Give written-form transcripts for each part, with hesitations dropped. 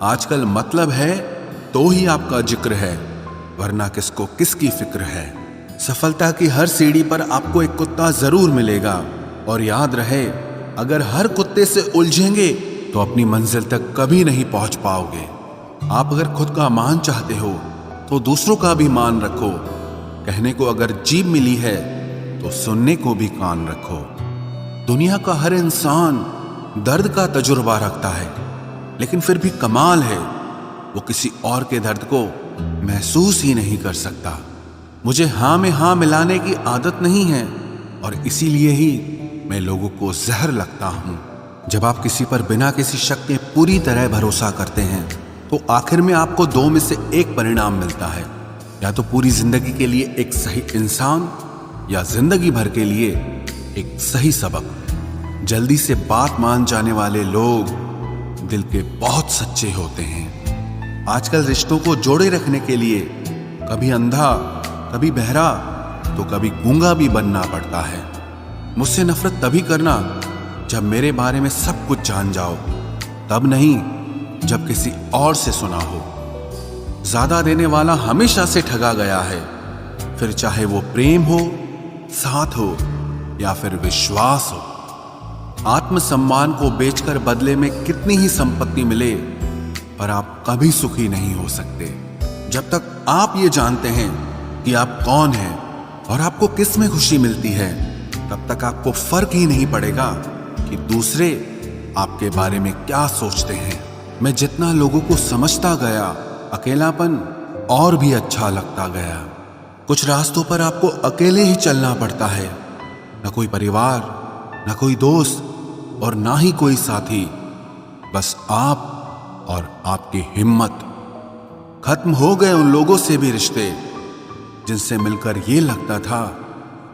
आजकल मतलब है तो ही आपका जिक्र है, वरना किसको किसकी फिक्र है। सफलता की हर सीढ़ी पर आपको एक कुत्ता जरूर मिलेगा, और याद रहे, अगर हर कुत्ते से उलझेंगे तो अपनी मंजिल तक कभी नहीं पहुंच पाओगे। आप अगर खुद का मान चाहते हो तो दूसरों का भी मान रखो। कहने को अगर जीभ मिली है तो सुनने को भी कान रखो। दुनिया का हर इंसान दर्द का तजुर्बा रखता है, लेकिन फिर भी कमाल है, वो किसी और के दर्द को महसूस ही नहीं कर सकता। मुझे हाँ में हाँ मिलाने की आदत नहीं है, और इसीलिए ही मैं लोगों को जहर लगता हूं। जब आप किसी पर बिना किसी शक के पूरी तरह भरोसा करते हैं तो आखिर में आपको दो में से एक परिणाम मिलता है, या तो पूरी जिंदगी के लिए एक सही इंसान, या जिंदगी भर के लिए एक सही सबक। जल्दी से बात मान जाने वाले लोग दिल के बहुत सच्चे होते हैं। आजकल रिश्तों को जोड़े रखने के लिए कभी अंधा, कभी बहरा, तो कभी गूंगा भी बनना पड़ता है। मुझसे नफरत तभी करना जब मेरे बारे में सब कुछ जान जाओ, तब नहीं जब किसी और से सुना हो। ज्यादा देने वाला हमेशा से ठगा गया है, फिर चाहे वो प्रेम हो, साथ हो, या फिर विश्वास हो। आत्मसम्मान को बेचकर बदले में कितनी ही संपत्ति मिले, पर आप कभी सुखी नहीं हो सकते। जब तक आप ये जानते हैं कि आप कौन हैं और आपको किस में खुशी मिलती है, तब तक आपको फर्क ही नहीं पड़ेगा कि दूसरे आपके बारे में क्या सोचते हैं। मैं जितना लोगों को समझता गया, अकेलापन और भी अच्छा लगता गया। कुछ रास्तों पर आपको अकेले ही चलना पड़ता है, न कोई परिवार, न कोई दोस्त, और ना ही कोई साथी, बस आप और आपकी हिम्मत। खत्म हो गए उन लोगों से भी रिश्ते जिनसे मिलकर ये लगता था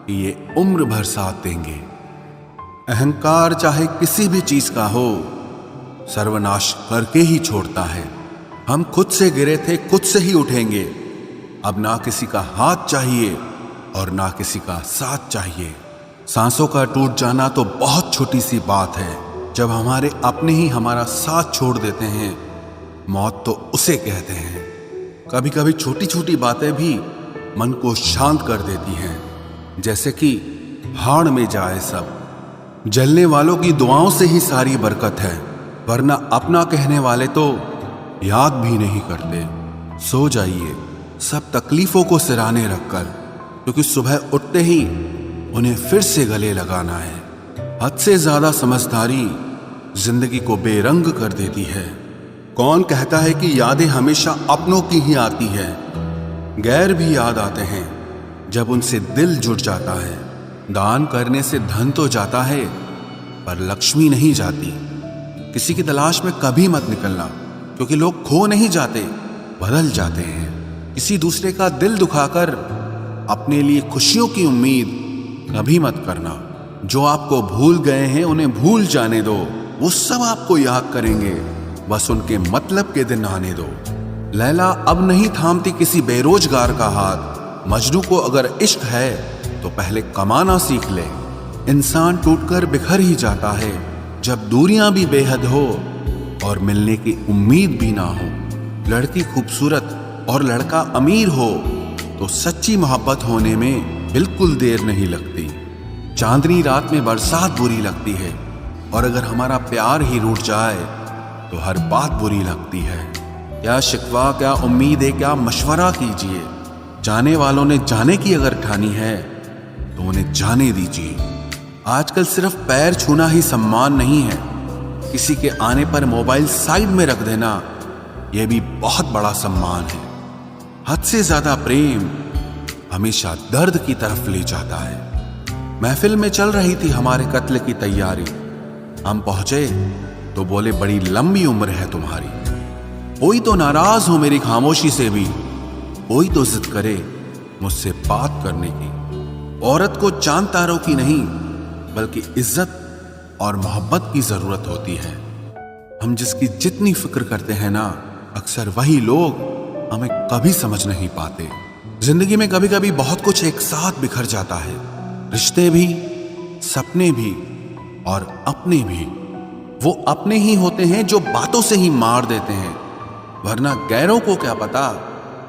कि ये उम्र भर साथ देंगे। अहंकार चाहे किसी भी चीज का हो, सर्वनाश करके ही छोड़ता है। हम खुद से गिरे थे, खुद से ही उठेंगे। अब ना किसी का हाथ चाहिए और ना किसी का साथ चाहिए। सांसों का टूट जाना तो बहुत छोटी सी बात है। जब हमारे अपने ही हमारा साथ छोड़ देते हैं, मौत तो उसे कहते हैं। कभी कभी छोटी छोटी बातें भी मन को शांत कर देती हैं, जैसे कि भाड़ में जाए सब। जलने वालों की दुआओं से ही सारी बरकत है, वरना अपना कहने वाले तो याद भी नहीं करते। सो जाइए सब तकलीफों को सिराने रखकर, क्योंकि सुबह उठते ही उन्हें फिर से गले लगाना है। हद से ज्यादा समझदारी जिंदगी को बेरंग कर देती है। कौन कहता है कि यादें हमेशा अपनों की ही आती है? गैर भी याद आते हैं जब उनसे दिल जुट जाता है। दान करने से धन तो जाता है, पर लक्ष्मी नहीं जाती। किसी की तलाश में कभी मत निकलना, क्योंकि लोग खो नहीं जाते, बदल जाते हैं। किसी दूसरे का दिल दुखाकर अपने लिए खुशियों की उम्मीद कभी मत करना। जो आपको भूल गए हैं उन्हें भूल जाने दो, वो सब आपको याद करेंगे, बस उनके मतलब के दिन आने दो। लैला अब नहीं थामती किसी बेरोजगार का हाथ। मजनू को अगर इश्क है तो पहले कमाना सीख ले। इंसान टूटकर बिखर ही जाता है जब दूरियां भी बेहद हो और मिलने की उम्मीद भी ना हो। लड़की खूबसूरत और लड़का अमीर हो तो सच्ची मोहब्बत होने में बिल्कुल देर नहीं लगती। चांदनी रात में बरसात बुरी लगती है, और अगर हमारा प्यार ही रूठ जाए तो हर बात बुरी लगती है। क्या शिकवा, क्या उम्मीद है, क्या मशवरा कीजिए। जाने वालों ने जाने की अगर ठानी है तो उन्हें जाने दीजिए। आजकल सिर्फ पैर छूना ही सम्मान नहीं है, किसी के आने पर मोबाइल साइड में रख देना यह भी बहुत बड़ा सम्मान है। हद से ज्यादा प्रेम हमेशा दर्द की तरफ ले जाता है। महफिल में चल रही थी हमारे कत्ल की तैयारी। हम पहुंचे तो बोले, बड़ी लंबी उम्र है तुम्हारी। कोई तो नाराज हो मेरी खामोशी से भी, कोई तो जिद करे मुझसे बात करने की। औरत को चांद तारों की नहीं, बल्कि इज्जत और मोहब्बत की जरूरत होती है। हम जिसकी जितनी फिक्र करते हैं ना, अक्सर वही लोग हमें कभी समझ नहीं पाते। जिंदगी में कभी कभी बहुत कुछ एक साथ बिखर जाता है, रिश्ते भी, सपने भी और अपने भी। वो अपने ही होते हैं जो बातों से ही मार देते हैं, वरना गैरों को क्या पता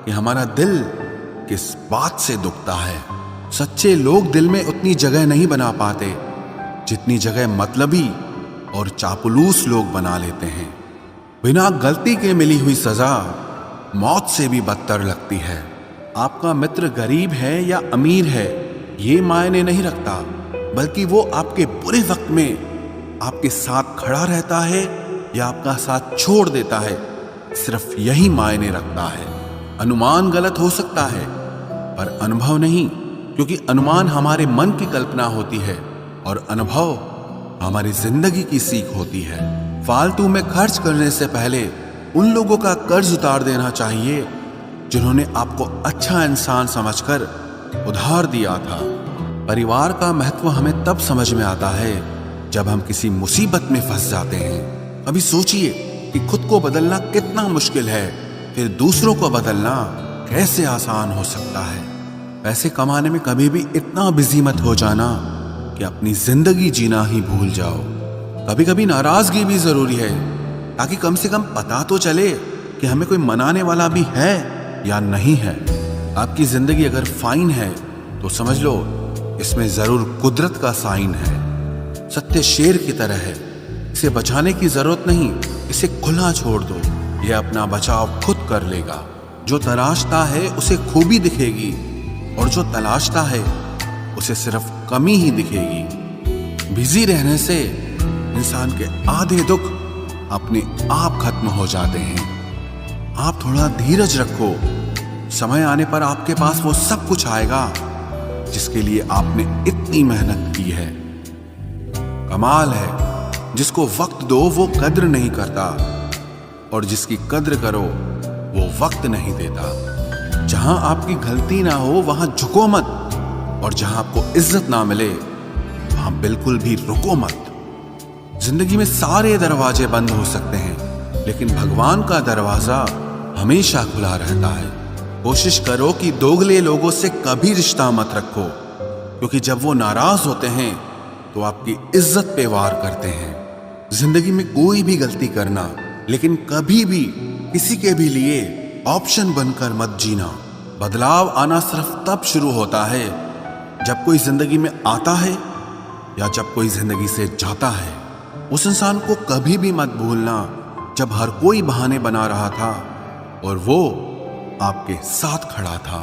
कि हमारा दिल किस बात से दुखता है। सच्चे लोग दिल में उतनी जगह नहीं बना पाते जितनी जगह मतलबी और चापलूस लोग बना लेते हैं। बिना गलती के मिली हुई सजा मौत से भी बदतर लगती है। आपका मित्र गरीब है या अमीर है ये मायने नहीं रखता, बल्कि वो आपके बुरे वक्त में आपके साथ खड़ा रहता है या आपका साथ छोड़ देता है, सिर्फ यही मायने रखता है। अनुमान गलत हो सकता है पर अनुभव नहीं, क्योंकि अनुमान हमारे मन की कल्पना होती है और अनुभव हमारी जिंदगी की सीख होती है। फालतू में खर्च करने से पहले उन लोगों का कर्ज उतार देना चाहिए जिन्होंने आपको अच्छा इंसान समझकर उधार दिया था। परिवार का महत्व हमें तब समझ में आता है जब हम किसी मुसीबत में फंस जाते हैं। अभी सोचिए कि खुद को बदलना कितना मुश्किल है, फिर दूसरों को बदलना कैसे आसान हो सकता है। पैसे कमाने में कभी भी इतना बिजी मत हो जाना कि अपनी जिंदगी जीना ही भूल जाओ। कभी कभी नाराजगी भी जरूरी है, ताकि कम से कम पता तो चले कि हमें कोई मनाने वाला भी है या नहीं है। आपकी जिंदगी अगर फाइन है तो समझ लो इसमें जरूर कुदरत का साइन है। सत्य शेर की तरह है, इसे बचाने की जरूरत नहीं, इसे खुला छोड़ दो, यह अपना बचाव खुद कर लेगा। जो तलाशता है उसे खूबी दिखेगी और जो तलाशता है उसे सिर्फ कमी ही दिखेगी। बिजी रहने से इंसान के आधे दुख अपने आप खत्म हो जाते हैं। आप थोड़ा धीरज रखो, समय आने पर आपके पास वो सब कुछ आएगा जिसके लिए आपने इतनी मेहनत की है। कमाल है, जिसको वक्त दो वो कद्र नहीं करता और जिसकी कद्र करो वो वक्त नहीं देता। जहां आपकी गलती ना हो वहां झुको मत, और जहां आपको इज्जत ना मिले वहां बिल्कुल भी रुको मत। जिंदगी में सारे दरवाजे बंद हो सकते हैं, लेकिन भगवान का दरवाजा हमेशा खुला रहता है। कोशिश करो कि दोगले लोगों से कभी रिश्ता मत रखो, क्योंकि जब वो नाराज होते हैं तो आपकी इज्जत पे वार करते हैं। जिंदगी में कोई भी गलती करना, लेकिन कभी भी किसी के भी लिए ऑप्शन बनकर मत जीना। बदलाव आना सिर्फ तब शुरू होता है जब कोई जिंदगी में आता है या जब कोई जिंदगी से जाता है। उस इंसान को कभी भी मत भूलना जब हर कोई बहाने बना रहा था और वो आपके साथ खड़ा था।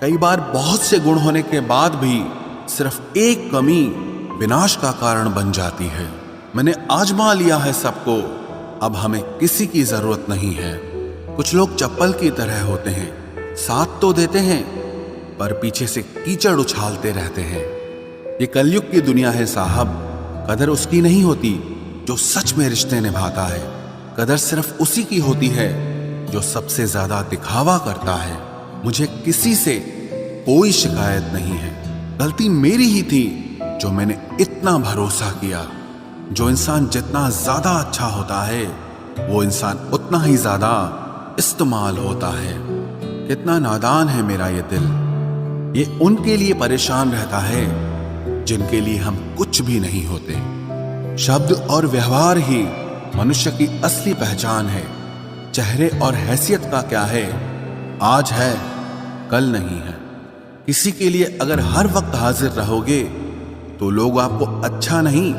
कई बार बहुत से गुण होने के बाद भी सिर्फ एक कमी विनाश का कारण बन जाती है। मैंने आजमा लिया है सबको, अब हमें किसी की जरूरत नहीं है। कुछ लोग चप्पल की तरह होते हैं, साथ तो देते हैं पर पीछे से कीचड़ उछालते रहते हैं। ये कलयुग की दुनिया है साहब। कदर उसकी नहीं होती जो सच में रिश्ते निभाता है, कदर सिर्फ उसी की होती है जो सबसे ज्यादा दिखावा करता है। मुझे किसी से कोई शिकायत नहीं है, गलती मेरी ही थी जो मैंने इतना भरोसा किया। जो इंसान जितना ज्यादा अच्छा होता है वो इंसान उतना ही ज्यादा इस्तेमाल होता है। कितना नादान है मेरा ये दिल, ये उनके लिए परेशान रहता है जिनके लिए हम कुछ भी नहीं होते। शब्द और व्यवहार ही मनुष्य की असली पहचान है। चेहरे और हैसियत का क्या है, आज है कल नहीं है। किसी के लिए अगर हर वक्त हाजिर रहोगे तो लोग आपको अच्छा नहीं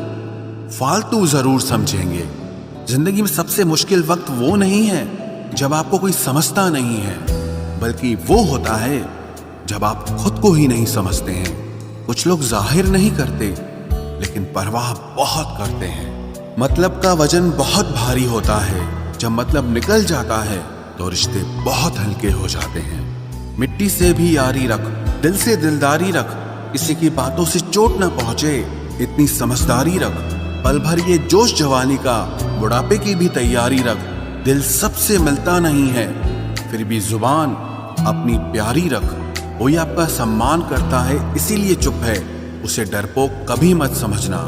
फालतू जरूर समझेंगे। जिंदगी में सबसे मुश्किल वक्त वो नहीं है जब आपको कोई समझता नहीं है, बल्कि वो होता है जब आप खुद को ही नहीं समझते हैं। कुछ लोग जाहिर नहीं करते लेकिन परवाह बहुत करते हैं। मतलब का वजन बहुत भारी होता है, जब मतलब निकल जाता है तो रिश्ते बहुत हल्के हो जाते हैं। मिट्टी से भी यारी रख, दिल से दिलदारी रख, किसी की बातों से चोट न पहुंचे इतनी समझदारी रख। पल भर ये जोश जवानी का, बुढ़ापे की भी तैयारी रख। दिल सबसे मिलता नहीं है फिर भी जुबान अपनी प्यारी रख। कोई आपका सम्मान करता है इसीलिए चुप है, उसे डरपोक कभी मत समझना।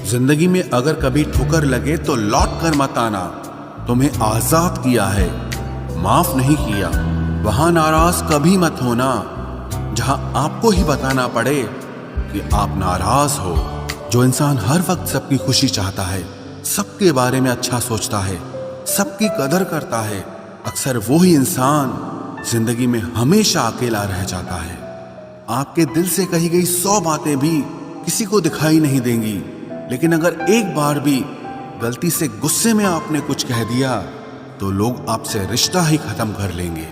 जिंदगी में अगर कभी ठोकर लगे तो लौट कर मत आना। तुम्हें आजाद किया है, माफ नहीं किया। वहां नाराज कभी मत होना जहां आपको ही बताना पड़े कि आप नाराज हो। जो इंसान हर वक्त सबकी खुशी चाहता है, सबके बारे में अच्छा सोचता है, सबकी कदर करता है, अक्सर वो ही इंसान जिंदगी में हमेशा अकेला रह जाता है। आपके दिल से कही गई 100 बातें भी किसी को दिखाई नहीं देंगी, लेकिन अगर एक बार भी गलती से गुस्से में आपने कुछ कह दिया तो लोग आपसे रिश्ता ही खत्म कर लेंगे।